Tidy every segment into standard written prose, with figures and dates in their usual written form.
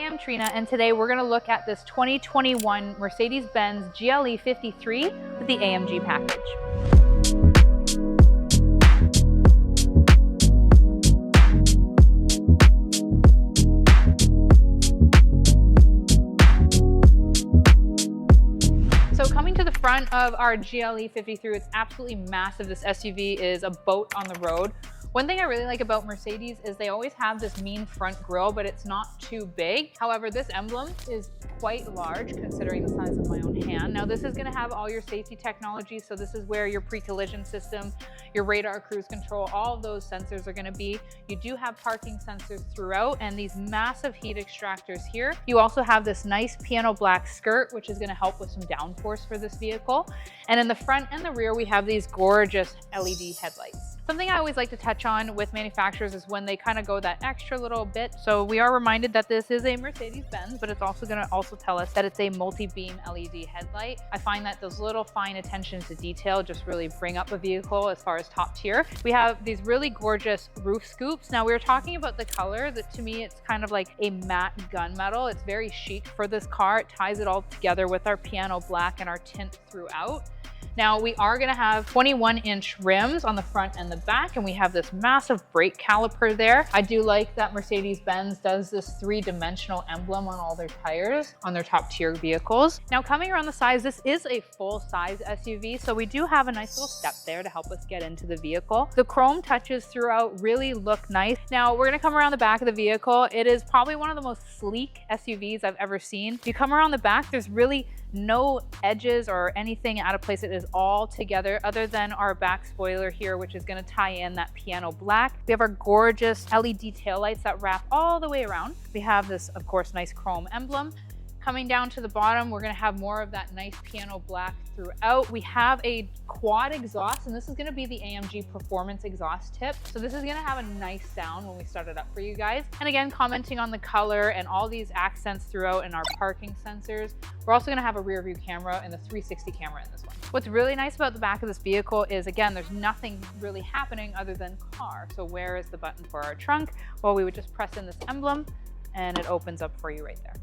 I'm Trina, and today we're going to look at this 2021 Mercedes-Benz GLE 53 with the AMG package. So coming to the front of our GLE 53, it's absolutely massive. This SUV is a boat on the road. One thing I really like about Mercedes is they always have this mean front grille, but it's not too big. However, this emblem is quite large considering the size of my own hand. Now this is going to have all your safety technology. So this is where your pre-collision system, your radar, cruise control, all of those sensors are going to be. You do have parking sensors throughout and these massive heat extractors here. You also have this nice piano black skirt, which is going to help with some downforce for this vehicle. And in the front and the rear, we have these gorgeous LED headlights. Something I always like to touch on with manufacturers is when they kind of go that extra little bit. So we are reminded that this is a Mercedes-Benz, but it's also going to also tell us that it's a multi-beam LED headlight. I find that those little fine attentions to detail just really bring up a vehicle as far as top tier. We have these really gorgeous roof scoops. Now we were talking about the color that to me, it's kind of like a matte gunmetal. It's very chic for this car. It ties it all together with our piano black and our tint throughout. Now we are going to have 21-inch rims on the front and the back, and we have this massive brake caliper there. I do like that Mercedes-Benz does this three-dimensional emblem on all their tires on their top tier vehicles. Now coming around the sides, this is a full-size SUV, so we do have a nice little step there to help us get into the vehicle. The chrome touches throughout really look nice. Now we're going to come around the back of the vehicle. It is probably one of the most sleek SUVs I've ever seen. If you come around the back, there's really no edges or anything out of place. It is all together other than our back spoiler here, which is going to tie in that piano black. We have our gorgeous LED taillights that wrap all the way around. We have this, of course, nice chrome emblem. Coming down to the bottom, we're going to have more of that nice piano black throughout. We have a quad exhaust, and this is going to be the AMG Performance exhaust tip. So this is going to have a nice sound when we start it up for you guys. And again, commenting on the color and all these accents throughout and our parking sensors. We're also going to have a rear view camera and a 360 camera in this one. What's really nice about the back of this vehicle is, again, there's nothing really happening other than car. So where is the button for our trunk? Well, we would just press in this emblem and it opens up for you right there.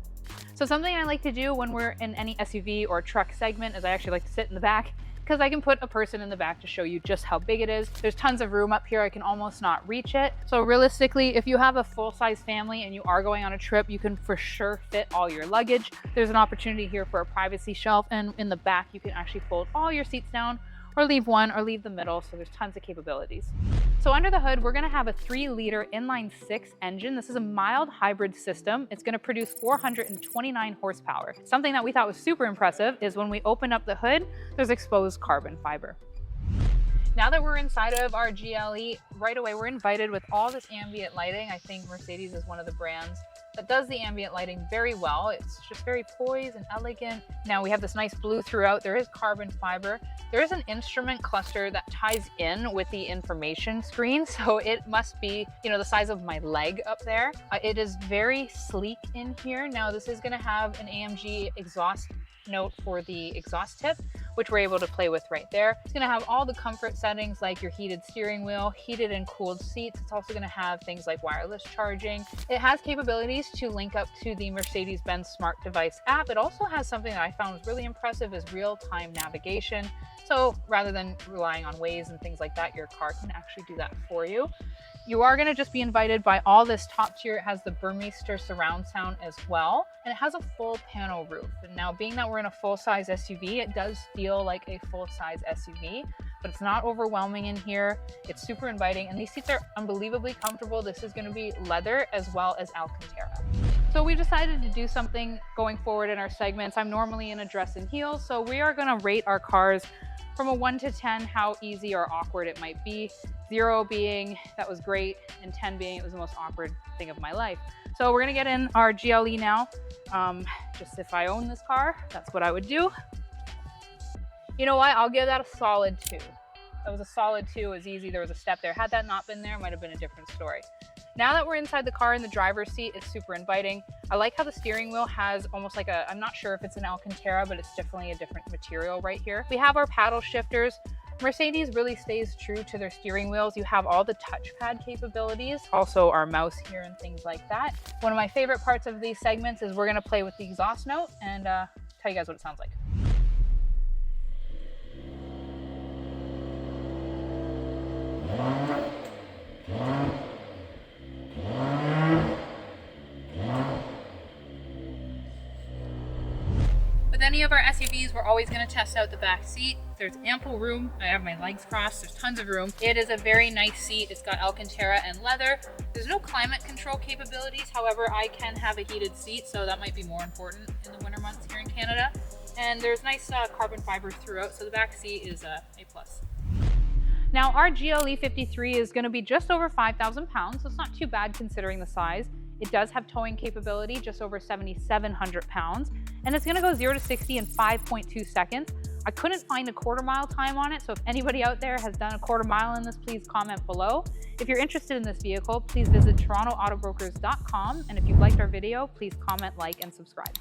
So something I like to do when we're in any SUV or truck segment is I actually like to sit in the back because I can put a person in the back to show you just how big it is. There's tons of room up here. I can almost not reach it. So realistically, if you have a full-size family and you are going on a trip, you can for sure fit all your luggage. There's an opportunity here for a privacy shelf, and in the back, you can actually fold all your seats down or leave one or leave the middle. So there's tons of capabilities. So under the hood, we're gonna have a 3-liter inline-6 engine. This is a mild hybrid system. It's gonna produce 429 horsepower. Something that we thought was super impressive is when we open up the hood, there's exposed carbon fiber. Now that we're inside of our GLE, right away, we're invited with all this ambient lighting. I think Mercedes is one of the brands that does the ambient lighting very well. It's just very poised and elegant. Now we have this nice blue throughout. There is carbon fiber. There is an instrument cluster that ties in with the information screen. So it must be, the size of my leg up there. It is very sleek in here. Now this is gonna have an AMG exhaust note for the exhaust tip, which we're able to play with right there. It's gonna have all the comfort settings like your heated steering wheel, heated and cooled seats. It's also gonna have things like wireless charging. It has capabilities to link up to the Mercedes-Benz smart device app. It also has something that I found was really impressive is real-time navigation. So rather than relying on Waze and things like that, your car can actually do that for you. You are going to just be invited by all this top tier. It has the Burmester surround sound as well, and it has a full panel roof. And now being that we're in a full-size SUV, it does feel like a full-size SUV, but it's not overwhelming in here. It's super inviting, and these seats are unbelievably comfortable. This is going to be leather as well as Alcantara. So we decided to do something going forward in our segments. I'm normally in a dress and heels, so we are going to rate our cars from a 1 to 10, how easy or awkward it might be. 0 being, that was great, and 10 being, it was the most awkward thing of my life. So we're gonna get in our GLE now. Just if I own this car, that's what I would do. You know what, I'll give that a solid 2. That was a solid 2, it was easy, there was a step there. Had that not been there, it might have been a different story. Now that we're inside the car in the driver's seat, it's super inviting. I like how the steering wheel has almost like I'm not sure if it's an Alcantara, but it's definitely a different material right here. We have our paddle shifters. Mercedes really stays true to their steering wheels. You have all the touchpad capabilities, also our mouse here and things like that. One of my favorite parts of these segments is we're gonna play with the exhaust note and tell you guys what it sounds like. With any of our SUVs, we're always going to test out the back seat. There's ample room. I have my legs crossed. There's tons of room. It is a very nice seat. It's got Alcantara and leather. There's no climate control capabilities. However, I can have a heated seat, so that might be more important in the winter months here in Canada. And there's nice carbon fiber throughout, so the back seat is A+. Now, our GLE 53 is going to be just over 5,000 pounds, so it's not too bad considering the size. It does have towing capability, just over 7,700 pounds, and it's going to go 0 to 60 in 5.2 seconds. I couldn't find a quarter-mile time on it, so if anybody out there has done a quarter mile in this, please comment below. If you're interested in this vehicle, please visit TorontoAutobrokers.com, and if you liked our video, please comment, like, and subscribe.